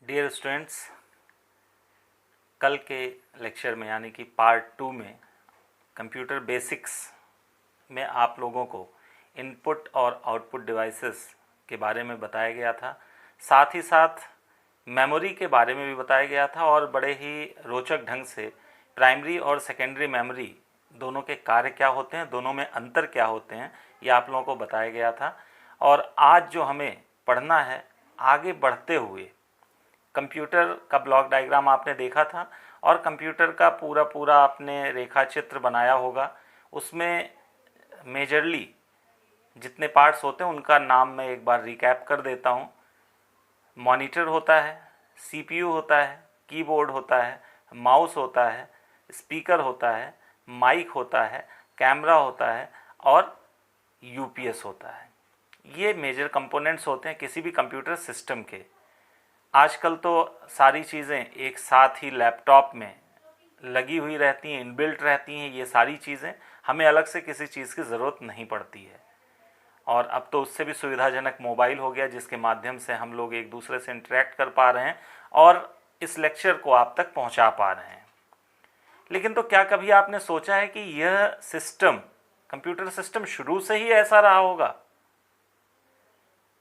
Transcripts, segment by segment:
Dear students, कल के lecture में यानी कि पार्ट 2 में कंप्यूटर बेसिक्स में आप लोगों को इनपुट और आउटपुट डिवाइसेस के बारे में बताया गया था। साथ ही साथ मेमोरी के बारे में भी बताया गया था और बड़े ही रोचक ढंग से प्राइमरी और सेकेंडरी मेमोरी दोनों के कार्य क्या होते हैं, दोनों में अंतर क्या होते हैं, ये आप लोगों को बताया गया था। और आज जो हमें पढ़ना है, आगे बढ़ते हुए कंप्यूटर का ब्लॉक डायग्राम आपने देखा था और कंप्यूटर का पूरा आपने रेखा चित्र बनाया होगा। उसमें मेजरली जितने पार्ट्स होते हैं उनका नाम मैं एक बार रिकैप कर देता हूँ। मॉनिटर होता है, सीपीयू होता है, कीबोर्ड होता है, माउस होता है, स्पीकर होता है, माइक होता है, कैमरा होता है और यूपीएस होता है। ये मेजर कंपोनेंट्स होते हैं किसी भी कंप्यूटर सिस्टम के। आजकल तो सारी चीज़ें एक साथ ही लैपटॉप में लगी हुई रहती हैं, इनबिल्ट रहती हैं। ये सारी चीज़ें हमें अलग से किसी चीज़ की ज़रूरत नहीं पड़ती है। और अब तो उससे भी सुविधाजनक मोबाइल हो गया, जिसके माध्यम से हम लोग एक दूसरे से इंटरेक्ट कर पा रहे हैं और इस लेक्चर को आप तक पहुंचा पा रहे हैं। लेकिन तो क्या कभी आपने सोचा है कि यह सिस्टम, कंप्यूटर सिस्टम शुरू से ही ऐसा रहा होगा?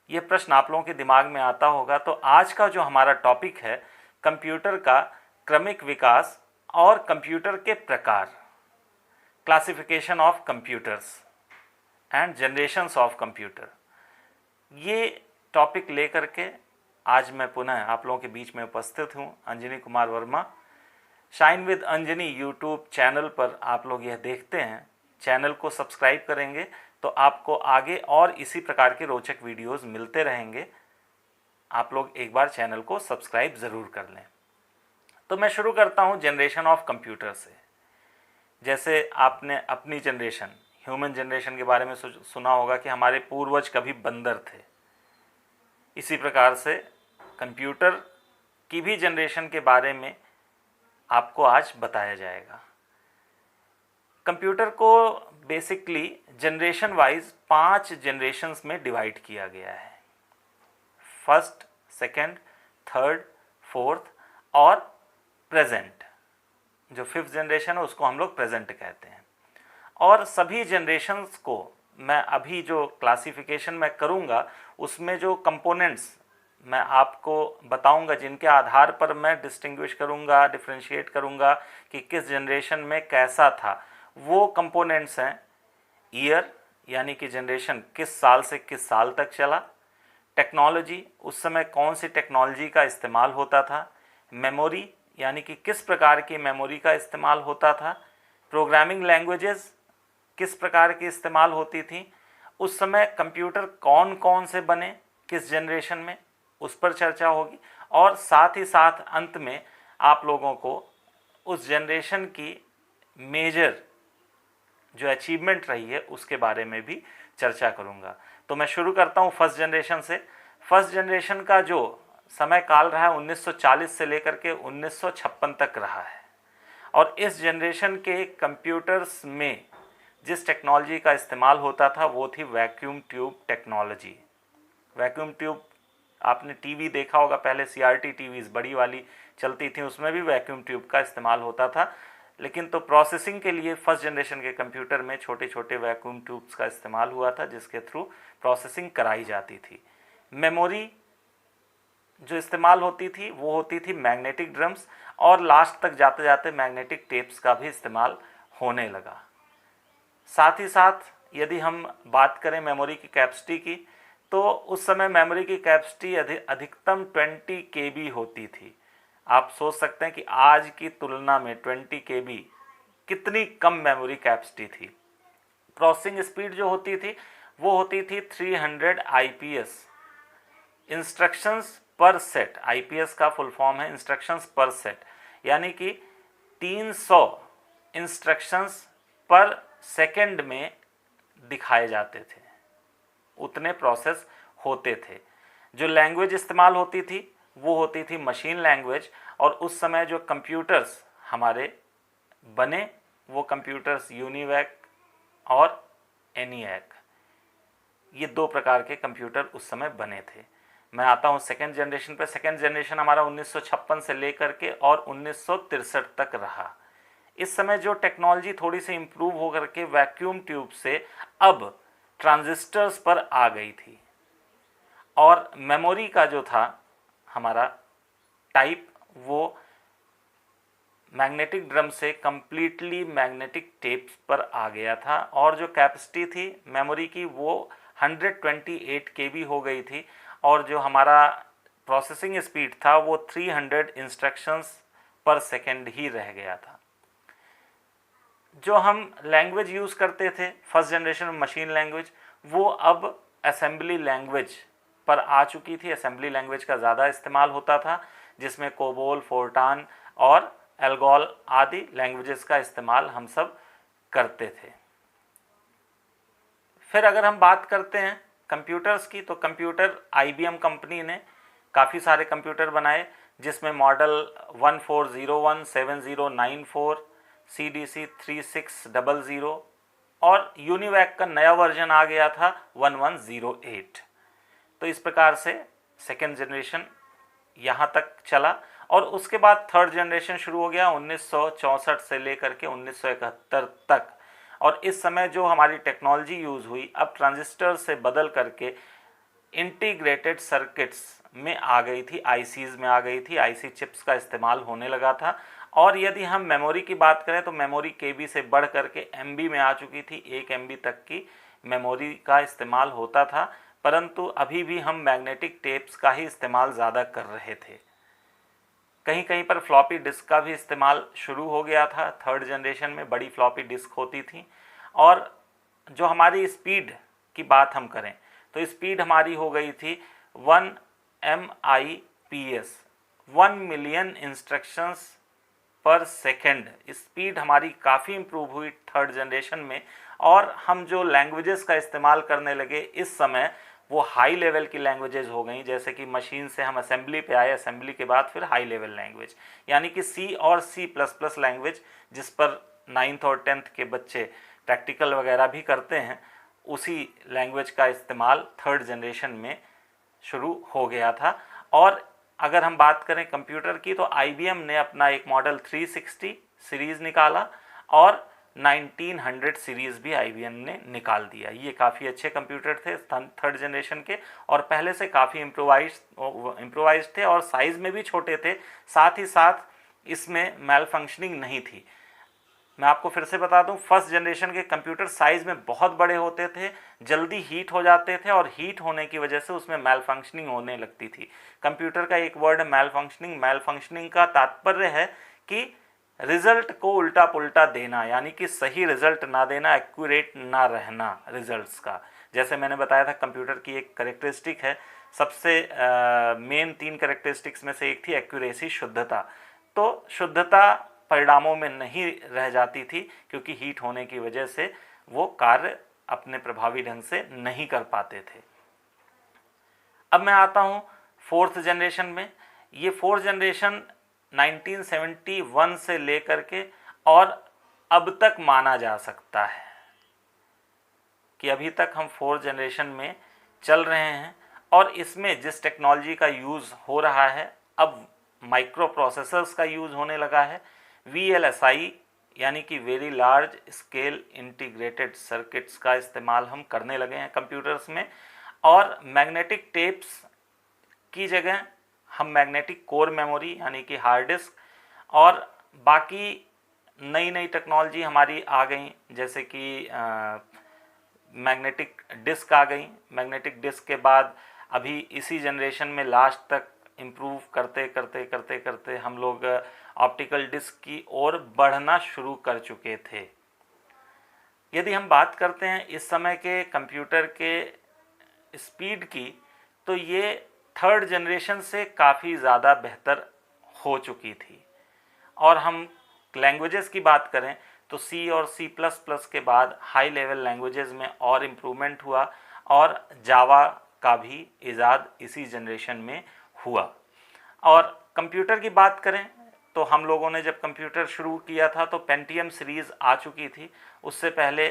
यह प्रश्न आप लोगों के दिमाग में आता होगा। तो आज का जो हमारा टॉपिक है, कंप्यूटर का क्रमिक विकास और कंप्यूटर के प्रकार, classification of computers and generations of computer, ये टॉपिक लेकर के आज मैं पुनः आप लोगों के बीच में उपस्थित हूँ। Anjani Kumar Verma, shine with Anjani YouTube channel पर आप लोग यह देखते हैं। चैनल को सब्सक्राइब करेंगे तो आपको आगे और इसी प्रकार के रोचक वीडियोस मिलते रहेंगे। आप लोग एक बार चैनल को सब्सक्राइब ज़रूर कर लें। तो मैं शुरू करता हूँ जनरेशन ऑफ कंप्यूटर से। जैसे आपने अपनी जनरेशन, ह्यूमन जनरेशन के बारे में सुना होगा कि हमारे पूर्वज कभी बंदर थे। इसी प्रकार से कंप्यूटर की भी जनरेशन के बारे में आपको आज बताया जाएगा। कंप्यूटर को बेसिकली जनरेशन वाइज 5 जनरेशन्स में डिवाइड किया गया है। फर्स्ट, सेकंड, थर्ड, फोर्थ और प्रेजेंट। जो 5th जनरेशन है उसको हम लोग प्रेजेंट कहते हैं। और सभी जनरेशन्स को मैं अभी जो क्लासिफिकेशन मैं करूँगा उसमें जो कंपोनेंट्स मैं आपको बताऊंगा, जिनके आधार पर मैं डिस्टिंग्विश करूंगा, डिफ्रेंशिएट करूंगा कि किस जनरेशन में कैसा था, वो कंपोनेंट्स हैं। ईयर यानी कि जनरेशन किस साल से किस साल तक चला। टेक्नोलॉजी, उस समय कौन सी टेक्नोलॉजी का इस्तेमाल होता था। मेमोरी यानी कि किस प्रकार की मेमोरी का इस्तेमाल होता था। प्रोग्रामिंग लैंग्वेजेस किस प्रकार की इस्तेमाल होती थी। उस समय कंप्यूटर कौन कौन से बने, किस जनरेशन में, उस पर चर्चा होगी। और साथ ही साथ अंत में आप लोगों को उस जनरेशन की मेजर जो अचीवमेंट रही है उसके बारे में भी चर्चा करूंगा। तो मैं शुरू करता हूं फर्स्ट जनरेशन से। फर्स्ट जनरेशन का जो समय काल रहा है 1940 से लेकर के 1956 तक रहा है। और इस जनरेशन के कंप्यूटर्स में जिस टेक्नोलॉजी का इस्तेमाल होता था वो थी vacuum tube technology. Vacuum tube, आपने टीवी देखा होगा, पहले सीआरटी टीवीज़ बड़ी वाली चलती थी, उसमें भी वैक्यूम ट्यूब का इस्तेमाल होता था। लेकिन तो प्रोसेसिंग के लिए फर्स्ट जनरेशन के कंप्यूटर में छोटे छोटे वैक्यूम ट्यूब्स का इस्तेमाल हुआ था, जिसके थ्रू प्रोसेसिंग कराई जाती थी। मेमोरी जो इस्तेमाल होती थी वो होती थी मैग्नेटिक ड्रम्स, और लास्ट तक जाते जाते मैग्नेटिक टेप्स का भी इस्तेमाल होने लगा। साथ ही साथ यदि हम बात करें मेमोरी की कैपेसिटी की, तो उस समय मेमोरी की कैपेसिटी अधिकतम 20 KB होती थी। आप सोच सकते हैं कि आज की तुलना में 20 KB कितनी कम मेमोरी कैपेसिटी थी। प्रोसेसिंग स्पीड जो होती थी वो होती थी 300 IPS, इंस्ट्रक्शंस पर सेट। IPS का फुल फॉर्म है इंस्ट्रक्शंस पर सेट, यानी कि 300 इंस्ट्रक्शंस पर सेकंड में दिखाए जाते थे, उतने प्रोसेस होते थे। जो लैंग्वेज इस्तेमाल होती थी वो होती थी मशीन लैंग्वेज। और उस समय जो कंप्यूटर्स हमारे बने वो कंप्यूटर्स यूनिवैक और एनिएक, ये 2 प्रकार के कंप्यूटर उस समय बने थे। मैं आता हूँ सेकेंड जनरेशन पे। सेकेंड जनरेशन हमारा 1956 से लेकर के और 1963 तक रहा। इस समय जो टेक्नोलॉजी थोड़ी सी इम्प्रूव होकर के वैक्यूम ट्यूब से अब ट्रांजिस्टर्स पर आ गई थी, और मेमोरी का जो था हमारा टाइप वो मैग्नेटिक ड्रम से कम्प्लीटली मैग्नेटिक टेप्स पर आ गया था, और जो कैपेसिटी थी मेमोरी की वो 128 KB हो गई थी, और जो हमारा प्रोसेसिंग स्पीड था वो 300 इंस्ट्रक्शंस पर सेकेंड ही रह गया था। जो हम लैंग्वेज यूज़ करते थे फर्स्ट जनरेशन में मशीन लैंग्वेज, वो अब असेंबली लैंग्वेज पर आ चुकी थी। असेंबली लैंग्वेज का ज़्यादा इस्तेमाल होता था, जिसमें कोबोल, फोर्टान और एल्गोल आदि लैंग्वेजेस का इस्तेमाल हम सब करते थे। फिर अगर हम बात करते हैं कंप्यूटर्स की, तो कंप्यूटर IBM कंपनी ने काफ़ी सारे कंप्यूटर बनाए, जिसमें मॉडल 1401, 7094, CDC 3600 और यूनिवैक का नया वर्जन आ गया था 1108। तो इस प्रकार से सेकेंड जनरेशन यहाँ तक चला, और उसके बाद थर्ड जनरेशन शुरू हो गया 1964 से लेकर के 1971 तक। और इस समय जो हमारी टेक्नोलॉजी यूज़ हुई अब ट्रांजिस्टर से बदल करके इंटीग्रेटेड सर्किट्स में आ गई थी, ICs में आ गई थी, IC चिप्स का इस्तेमाल होने लगा था। और यदि हम मेमोरी की बात करें तो मेमोरी KB से बढ़ करके MB में आ चुकी थी, 1 MB तक की मेमोरी का इस्तेमाल होता था, परंतु अभी भी हम मैग्नेटिक टेप्स का ही इस्तेमाल ज़्यादा कर रहे थे। कहीं कहीं पर फ्लॉपी डिस्क का भी इस्तेमाल शुरू हो गया था। थर्ड जनरेशन में बड़ी फ्लॉपी डिस्क होती थी। और जो हमारी स्पीड की बात हम करें तो स्पीड हमारी हो गई थी 1 MIPS, 1 मिलियन इंस्ट्रक्शंस पर सेकेंड। स्पीड हमारी काफ़ी इम्प्रूव हुई थर्ड जनरेशन में, और हम जो लैंग्वेजेस का इस्तेमाल करने लगे इस समय वो हाई लेवल की लैंग्वेजेस हो गई। जैसे कि मशीन से हम असेंबली पे आए, असेंबली के बाद फिर हाई लेवल लैंग्वेज, यानी कि C और C++ लैंग्वेज, जिस पर 9th और 10th के बच्चे प्रैक्टिकल वगैरह भी करते हैं, उसी लैंग्वेज का इस्तेमाल थर्ड जनरेशन में शुरू हो गया था। और अगर हम बात करें कंप्यूटर की तो IBM ने अपना एक मॉडल 360 सीरीज़ निकाला, और 1900 सीरीज़ भी IBM ने निकाल दिया। ये काफ़ी अच्छे कंप्यूटर थे थर्ड जनरेशन के, और पहले से काफ़ी इम्प्रोवाइज थे, और साइज़ में भी छोटे थे। साथ ही साथ इसमें मैल फंक्शनिंग नहीं थी। मैं आपको फिर से बता दूं, फर्स्ट जनरेशन के कंप्यूटर साइज़ में बहुत बड़े होते थे, जल्दी हीट हो जाते थे, और हीट होने की वजह से उसमें मैल फंक्शनिंग होने लगती थी। कंप्यूटर का एक वर्ड है मैल फंक्शनिंग। मैल फंक्शनिंग का तात्पर्य है कि रिजल्ट को उल्टा पुल्टा देना, यानी कि सही रिजल्ट ना देना, एक्यूरेट ना रहना रिजल्ट्स का। जैसे मैंने बताया था कंप्यूटर की एक करेक्टरिस्टिक है, सबसे मेन 3 करेक्टरिस्टिक्स में से एक थी एक्यूरेसी, शुद्धता। तो शुद्धता परिणामों में नहीं रह जाती थी, क्योंकि हीट होने की वजह से वो कार्य अपने प्रभावी ढंग से नहीं कर पाते थे। अब मैं आता हूँ फोर्थ जनरेशन में। ये फोर्थ जनरेशन 1971 से लेकर के और अब तक माना जा सकता है कि अभी तक हम फोर्थ जनरेशन में चल रहे हैं। और इसमें जिस टेक्नोलॉजी का यूज़ हो रहा है, अब माइक्रो प्रोसेसर्स का यूज़ होने लगा है। VLSI यानी कि very large scale integrated circuits का इस्तेमाल हम करने लगे हैं कंप्यूटर्स में। और मैग्नेटिक टेप्स की जगह हम मैग्नेटिक कोर मेमोरी यानी कि हार्ड डिस्क और बाकी नई नई टेक्नोलॉजी हमारी आ गई, जैसे कि मैग्नेटिक डिस्क आ गई। मैग्नेटिक डिस्क के बाद अभी इसी जनरेशन में लास्ट तक इम्प्रूव करते करते करते करते हम लोग ऑप्टिकल डिस्क की ओर बढ़ना शुरू कर चुके थे। यदि हम बात करते हैं इस समय के कंप्यूटर के स्पीड की, तो ये थर्ड जनरेशन से काफ़ी ज़्यादा बेहतर हो चुकी थी। और हम लैंग्वेजेस की बात करें तो C और C++ के बाद हाई लेवल लैंग्वेजेस में और इम्प्रूवमेंट हुआ, और जावा का भी इजाद इसी जनरेशन में हुआ। और कंप्यूटर की बात करें तो हम लोगों ने जब कंप्यूटर शुरू किया था तो पेंटियम सीरीज़ आ चुकी थी। उससे पहले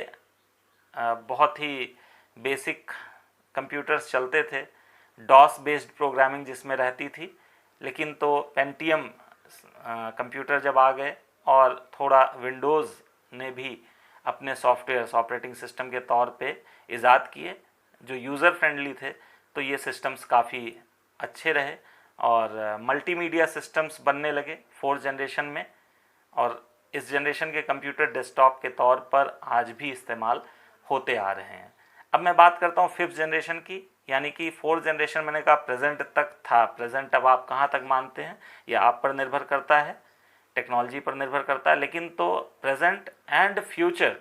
बहुत ही बेसिक कंप्यूटर्स चलते थे, डॉस बेस्ड प्रोग्रामिंग जिसमें रहती थी। लेकिन तो पेंटियम कंप्यूटर जब आ गए और थोड़ा विंडोज़ ने भी अपने सॉफ्टवेयर ऑपरेटिंग सिस्टम के तौर पे इजाद किए जो यूज़र फ्रेंडली थे, तो ये सिस्टम्स काफ़ी अच्छे रहे और मल्टीमीडिया सिस्टम्स बनने लगे 4th जनरेशन में। और इस जनरेशन के कंप्यूटर डेस्कटॉप के तौर पर आज भी इस्तेमाल होते आ रहे हैं। अब मैं बात करता हूँ 5th जनरेशन की, यानी कि 4th जनरेशन मैंने कहा प्रेजेंट तक था। प्रेजेंट अब आप कहाँ तक मानते हैं यह आप पर निर्भर करता है, टेक्नोलॉजी पर निर्भर करता है। लेकिन तो प्रेजेंट एंड फ्यूचर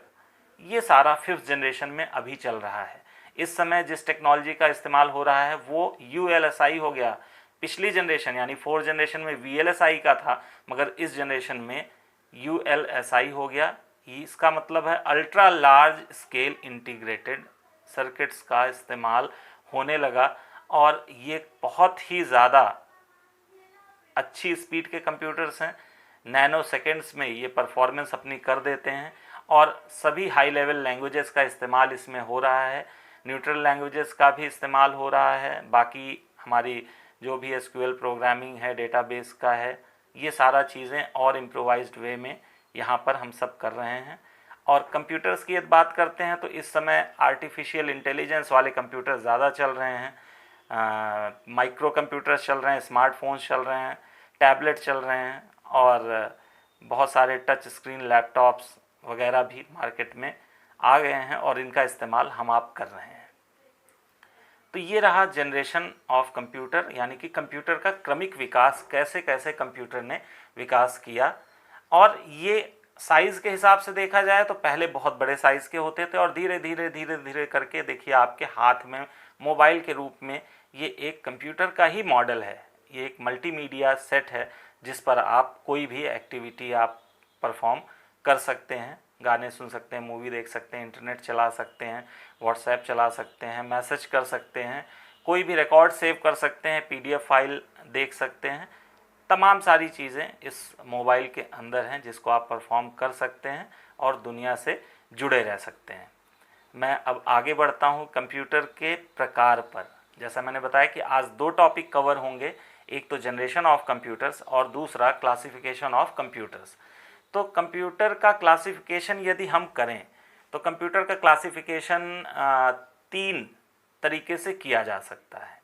ये सारा 5th जनरेशन में अभी चल रहा है। इस समय जिस टेक्नोलॉजी का इस्तेमाल हो रहा है वो ULSI हो गया। पिछली जनरेशन यानी 4th जनरेशन में VLSI का था, मगर इस जनरेशन में ULSI हो गया। इसका मतलब है ultra large scale integrated circuits का इस्तेमाल होने लगा और ये बहुत ही ज़्यादा अच्छी स्पीड के कंप्यूटर्स हैं। नैनो सेकेंड्स में ये परफॉर्मेंस अपनी कर देते हैं और सभी हाई लेवल लैंग्वेजेस का इस्तेमाल इसमें हो रहा है। न्यूट्रल लैंग्वेजेस का भी इस्तेमाल हो रहा है। बाकी हमारी जो भी SQL प्रोग्रामिंग है, डेटाबेस का है, ये सारा चीज़ें और इम्प्रोवाइज्ड वे में यहाँ पर हम सब कर रहे हैं। और कंप्यूटर्स की यदि बात करते हैं तो इस समय आर्टिफिशियल इंटेलिजेंस वाले कंप्यूटर ज़्यादा चल रहे हैं। माइक्रो कंप्यूटर्स चल रहे हैं, स्मार्टफोन्स चल रहे हैं, टैबलेट चल रहे हैं और बहुत सारे टच स्क्रीन लैपटॉप्स वगैरह भी मार्केट में आ गए हैं और इनका इस्तेमाल हम आप कर रहे हैं। तो ये रहा जनरेशन ऑफ कंप्यूटर, यानी कि कंप्यूटर का क्रमिक विकास, कैसे कैसे कंप्यूटर ने विकास किया। और ये साइज़ के हिसाब से देखा जाए तो पहले बहुत बड़े साइज़ के होते थे और धीरे धीरे धीरे धीरे करके देखिए आपके हाथ में मोबाइल के रूप में ये एक कंप्यूटर का ही मॉडल है। ये एक मल्टीमीडिया सेट है जिस पर आप कोई भी एक्टिविटी आप परफॉर्म कर सकते हैं। गाने सुन सकते हैं, मूवी देख सकते हैं, इंटरनेट चला सकते हैं, व्हाट्सएप चला सकते हैं, मैसेज कर सकते हैं, कोई भी रिकॉर्ड सेव कर सकते हैं, PDF फाइल देख सकते हैं। तमाम सारी चीज़ें इस मोबाइल के अंदर हैं जिसको आप परफॉर्म कर सकते हैं और दुनिया से जुड़े रह सकते हैं। मैं अब आगे बढ़ता हूँ कंप्यूटर के प्रकार पर। जैसा मैंने बताया कि आज 2 टॉपिक कवर होंगे, एक तो जनरेशन ऑफ कंप्यूटर्स और दूसरा क्लासिफिकेशन ऑफ कंप्यूटर्स। तो कंप्यूटर का क्लासिफिकेशन यदि हम करें तो कंप्यूटर का क्लासिफिकेशन 3 तरीके से किया जा सकता है।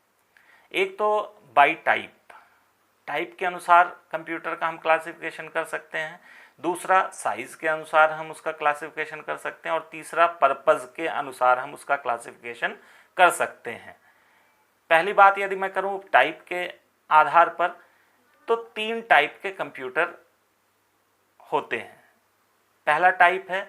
एक तो बाय टाइप के अनुसार कंप्यूटर का हम क्लासिफिकेशन कर सकते हैं। दूसरा साइज़ के अनुसार हम उसका क्लासिफिकेशन कर सकते हैं और तीसरा पर्पज़ के अनुसार हम उसका क्लासिफिकेशन कर सकते हैं। पहली बात यदि मैं करूं टाइप के आधार पर, तो 3 टाइप के कंप्यूटर होते हैं। पहला टाइप है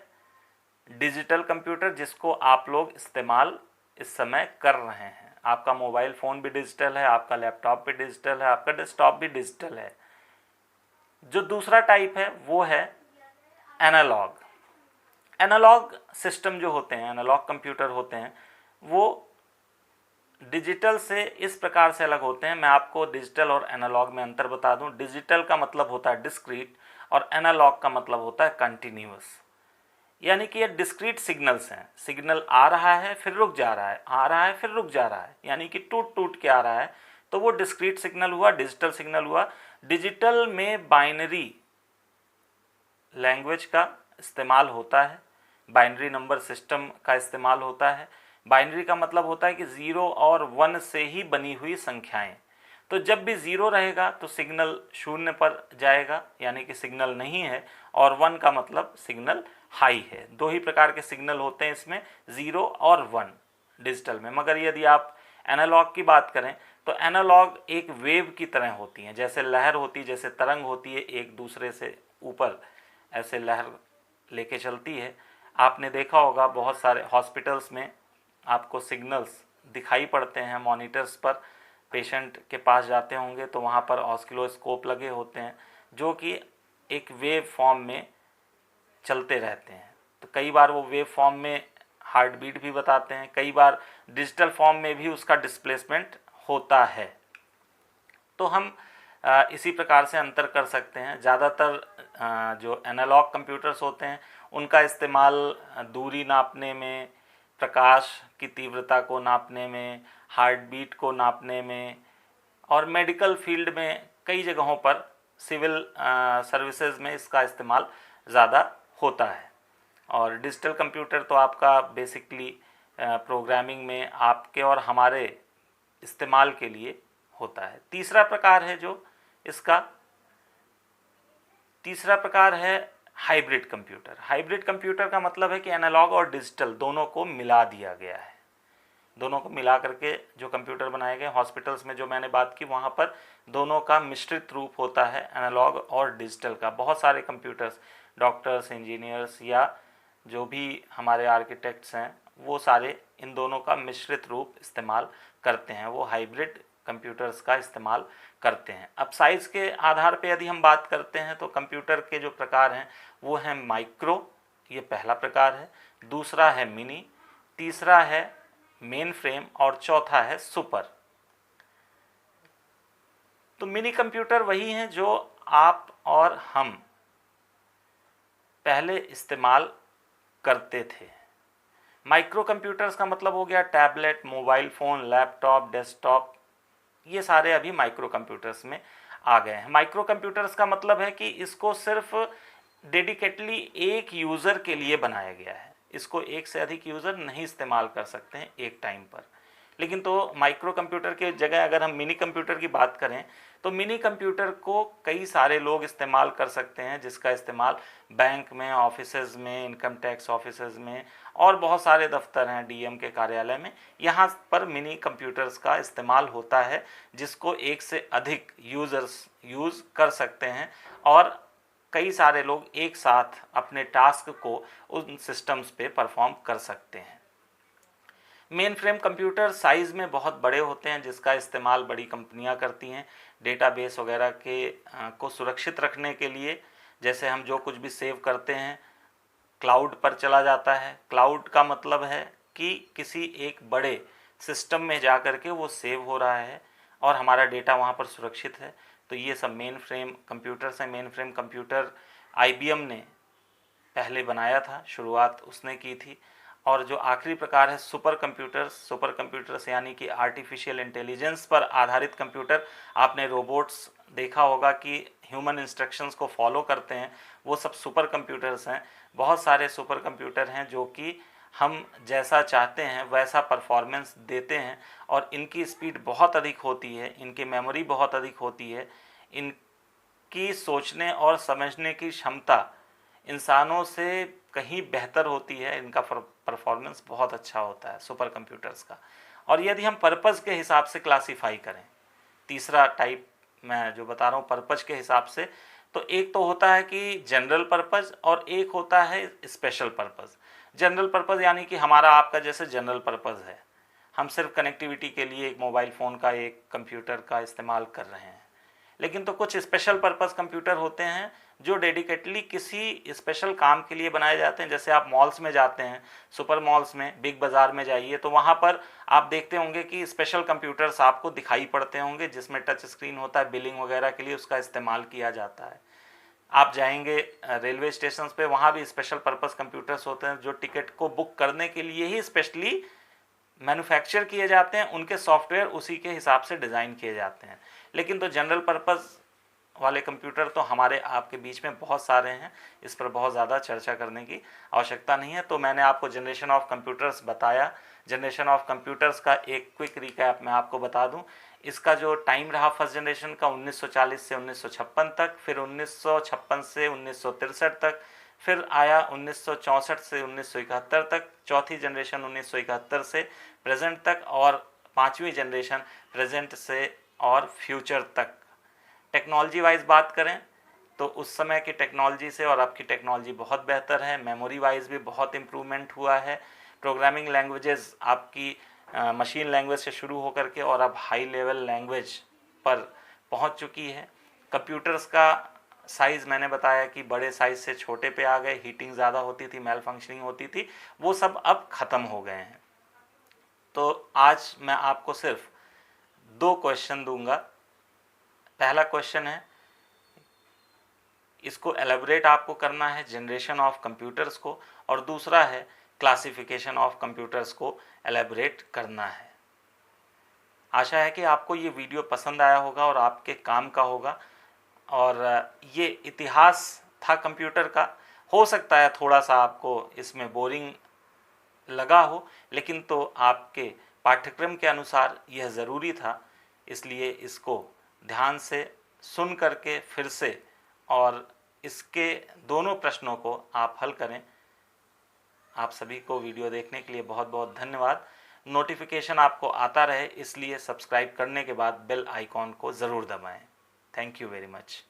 डिजिटल कंप्यूटर, जिसको आप लोग इस्तेमाल इस समय कर रहे हैं। आपका मोबाइल फ़ोन भी डिजिटल है, आपका लैपटॉप भी डिजिटल है, आपका डेस्कटॉप भी डिजिटल है। जो दूसरा टाइप है वो है एनालॉग। एनालॉग सिस्टम जो होते हैं, एनालॉग कंप्यूटर होते हैं, वो डिजिटल से इस प्रकार से अलग होते हैं। मैं आपको डिजिटल और एनालॉग में अंतर बता दूं। डिजिटल का मतलब होता है डिस्क्रीट और एनालॉग का मतलब होता है कंटिन्यूअस। यानी कि ये डिस्क्रीट सिग्नल्स हैं। सिग्नल आ रहा है फिर रुक जा रहा है, आ रहा है फिर रुक जा रहा है, यानी कि टूट टूट के आ रहा है, तो वो डिस्क्रीट सिग्नल हुआ, डिजिटल सिग्नल हुआ। डिजिटल में बाइनरी लैंग्वेज का इस्तेमाल होता है, बाइनरी नंबर सिस्टम का इस्तेमाल होता है। बाइनरी का मतलब होता है कि 0 और 1 से ही बनी हुई संख्याएं। तो जब भी 0 रहेगा तो सिग्नल 0 पर जाएगा, यानी कि सिग्नल नहीं है, और 1 का मतलब सिग्नल हाई है। 2 ही प्रकार के सिग्नल होते हैं इसमें, 0 और 1 डिजिटल में। मगर यदि आप एनालॉग की बात करें तो एनालॉग एक वेव की तरह होती हैं, जैसे लहर होती है, जैसे तरंग होती है, एक दूसरे से ऊपर ऐसे लहर लेके चलती है। आपने देखा होगा बहुत सारे हॉस्पिटल्स में आपको सिग्नल्स दिखाई पड़ते हैं मॉनिटर्स पर। पेशेंट के पास जाते होंगे तो वहाँ पर ऑस्किलोस्कोप लगे होते हैं जो कि एक वेव फॉर्म में चलते रहते हैं। तो कई बार वो वेव फॉर्म में हार्ट बीट भी बताते हैं, कई बार डिजिटल फॉर्म में भी उसका डिस्प्लेसमेंट होता है। तो हम इसी प्रकार से अंतर कर सकते हैं। ज़्यादातर जो एनालॉग कंप्यूटर्स होते हैं उनका इस्तेमाल दूरी नापने में, प्रकाश की तीव्रता को नापने में, हार्ट बीट को नापने में, और मेडिकल फील्ड में कई जगहों पर सिविल सर्विसेज में इसका इस्तेमाल ज़्यादा होता है। और डिजिटल कंप्यूटर तो आपका बेसिकली प्रोग्रामिंग में आपके और हमारे इस्तेमाल के लिए होता है। तीसरा प्रकार है हाइब्रिड कंप्यूटर। हाइब्रिड कंप्यूटर का मतलब है कि एनालॉग और डिजिटल दोनों को मिला दिया गया है। दोनों को मिला करके जो कंप्यूटर बनाए गए, हॉस्पिटल्स में जो मैंने बात की वहाँ पर दोनों का मिश्रित रूप होता है, एनालॉग और डिजिटल का। बहुत सारे कंप्यूटर्स, डॉक्टर्स, इंजीनियर्स या जो भी हमारे आर्किटेक्ट्स हैं, वो सारे इन दोनों का मिश्रित रूप इस्तेमाल करते हैं, वो हाइब्रिड कंप्यूटर्स का इस्तेमाल करते हैं। अब साइज़ के आधार पे यदि हम बात करते हैं तो कंप्यूटर के जो प्रकार हैं वो हैं माइक्रो, ये पहला प्रकार है, दूसरा है मिनी, तीसरा है मेन फ्रेम और चौथा है सुपर। तो मिनी कंप्यूटर वही हैं जो आप और हम पहले इस्तेमाल करते थे। माइक्रो कंप्यूटर्स का मतलब हो गया tablet, mobile phone, laptop, desktop, ये सारे अभी माइक्रो कंप्यूटर्स में आ गए हैं। माइक्रो कंप्यूटर्स का मतलब है कि इसको सिर्फ डेडिकेटली एक यूज़र के लिए बनाया गया है, इसको एक से अधिक यूज़र नहीं इस्तेमाल कर सकते हैं एक टाइम पर। लेकिन तो माइक्रो कंप्यूटर के जगह अगर हम मिनी कंप्यूटर की बात करें तो मिनी कंप्यूटर को कई सारे लोग इस्तेमाल कर सकते हैं, जिसका इस्तेमाल बैंक में, ऑफिसेज में, इनकम टैक्स ऑफिसेज में और बहुत सारे दफ्तर हैं, डीएम के कार्यालय में, यहाँ पर मिनी कंप्यूटर्स का इस्तेमाल होता है, जिसको एक से अधिक यूज़र्स यूज़ कर सकते हैं और कई सारे लोग एक साथ अपने टास्क को उन सिस्टम्स पे परफॉर्म कर सकते हैं। मेन फ्रेम कंप्यूटर साइज़ में बहुत बड़े होते हैं, जिसका इस्तेमाल बड़ी कंपनियां करती हैं डेटाबेस वगैरह के को सुरक्षित रखने के लिए। जैसे हम जो कुछ भी सेव करते हैं क्लाउड पर चला जाता है। क्लाउड का मतलब है कि किसी एक बड़े सिस्टम में जा कर के वो सेव हो रहा है और हमारा डेटा वहाँ पर सुरक्षित है। तो ये सब मेन फ्रेम कंप्यूटर्स हैं। मेन फ्रेम कंप्यूटर IBM ने पहले बनाया था, शुरुआत उसने की थी। और जो आखिरी प्रकार है सुपर कंप्यूटर्स यानी कि आर्टिफिशियल इंटेलिजेंस पर आधारित कंप्यूटर। आपने रोबोट्स देखा होगा कि ह्यूमन इंस्ट्रक्शंस को फॉलो करते हैं, वो सब सुपर कंप्यूटर्स हैं। बहुत सारे सुपर कंप्यूटर हैं जो कि हम जैसा चाहते हैं वैसा परफॉर्मेंस देते हैं और इनकी स्पीड बहुत अधिक होती है, इनकी मेमोरी बहुत अधिक होती है, इनकी सोचने और समझने की क्षमता इंसानों से कहीं बेहतर होती है, इनका परफॉर्मेंस बहुत अच्छा होता है सुपर कंप्यूटर्स का। और यदि हम पर्पज़ के हिसाब से क्लासीफाई करें, तीसरा टाइप मैं जो बता रहा हूँ पर्पज़ के हिसाब से, तो एक तो होता है कि जनरल पर्पज़ और एक होता है स्पेशल पर्पज़। जनरल पर्पज़ यानी कि हमारा आपका जैसे जनरल पर्पज़ है, हम सिर्फ कनेक्टिविटी के लिए एक मोबाइल फ़ोन का, एक कंप्यूटर का इस्तेमाल कर रहे हैं। लेकिन तो कुछ स्पेशल पर्पज़ कंप्यूटर होते हैं जो डेडिकेटली किसी स्पेशल काम के लिए बनाए जाते हैं। जैसे आप मॉल्स में जाते हैं, सुपर मॉल्स में, बिग बाज़ार में जाइए तो वहाँ पर आप देखते होंगे कि स्पेशल कंप्यूटर्स आपको दिखाई पड़ते होंगे जिसमें टच स्क्रीन होता है, बिलिंग वगैरह के लिए उसका इस्तेमाल किया जाता है। आप जाएंगे रेलवे स्टेशन पे, वहाँ भी स्पेशल पर्पज़ कंप्यूटर्स होते हैं जो टिकट को बुक करने के लिए ही स्पेशली मैन्युफैक्चर किए जाते हैं, उनके सॉफ्टवेयर उसी के हिसाब से डिज़ाइन किए जाते हैं। लेकिन तो जनरल पर्पज़ वाले कंप्यूटर तो हमारे आपके बीच में बहुत सारे हैं, इस पर बहुत ज़्यादा चर्चा करने की आवश्यकता नहीं है। तो मैंने आपको जनरेशन ऑफ कंप्यूटर्स बताया। जनरेशन ऑफ कंप्यूटर्स का एक क्विक रिकैप मैं आपको बता दूं। इसका जो टाइम रहा फर्स्ट जनरेशन का 1940 से 1956 तक, फिर 1956 से 1963 तक, फिर आया 1964 से 1971 तक, चौथी जनरेशन 1971 से प्रेजेंट तक और पांचवी जनरेशन प्रेजेंट से और फ्यूचर तक। टेक्नोलॉजी वाइज बात करें तो उस समय की टेक्नोलॉजी से और अब की टेक्नोलॉजी बहुत बेहतर है। मेमोरी वाइज भी बहुत इम्प्रूवमेंट हुआ है। प्रोग्रामिंग लैंग्वेजेस आपकी मशीन लैंग्वेज से शुरू होकर के और अब हाई लेवल लैंग्वेज पर पहुंच चुकी है। कंप्यूटर्स का साइज़ मैंने बताया कि बड़े साइज़ से छोटे पे आ गए, हीटिंग ज़्यादा होती थी, मेल फंक्शनिंग होती थी, वो सब अब ख़त्म हो गए हैं। तो आज मैं आपको सिर्फ 2 क्वेश्चन दूंगा। पहला क्वेश्चन है, इसको एलेबोरेट आपको करना है जनरेशन ऑफ कंप्यूटर्स को, और दूसरा है क्लासिफिकेशन ऑफ कंप्यूटर्स को एलेबोरेट करना है। आशा है कि आपको ये वीडियो पसंद आया होगा और आपके काम का होगा। और ये इतिहास था कंप्यूटर का। हो सकता है थोड़ा सा आपको इसमें बोरिंग लगा हो, लेकिन तो आपके पाठ्यक्रम के अनुसार यह ज़रूरी था, इसलिए इसको ध्यान से सुन करके फिर से और इसके दोनों प्रश्नों को आप हल करें। आप सभी को वीडियो देखने के लिए बहुत बहुत धन्यवाद। नोटिफिकेशन आपको आता रहे इसलिए सब्सक्राइब करने के बाद बेल आइकॉन को ज़रूर दबाएं। Thank you very much.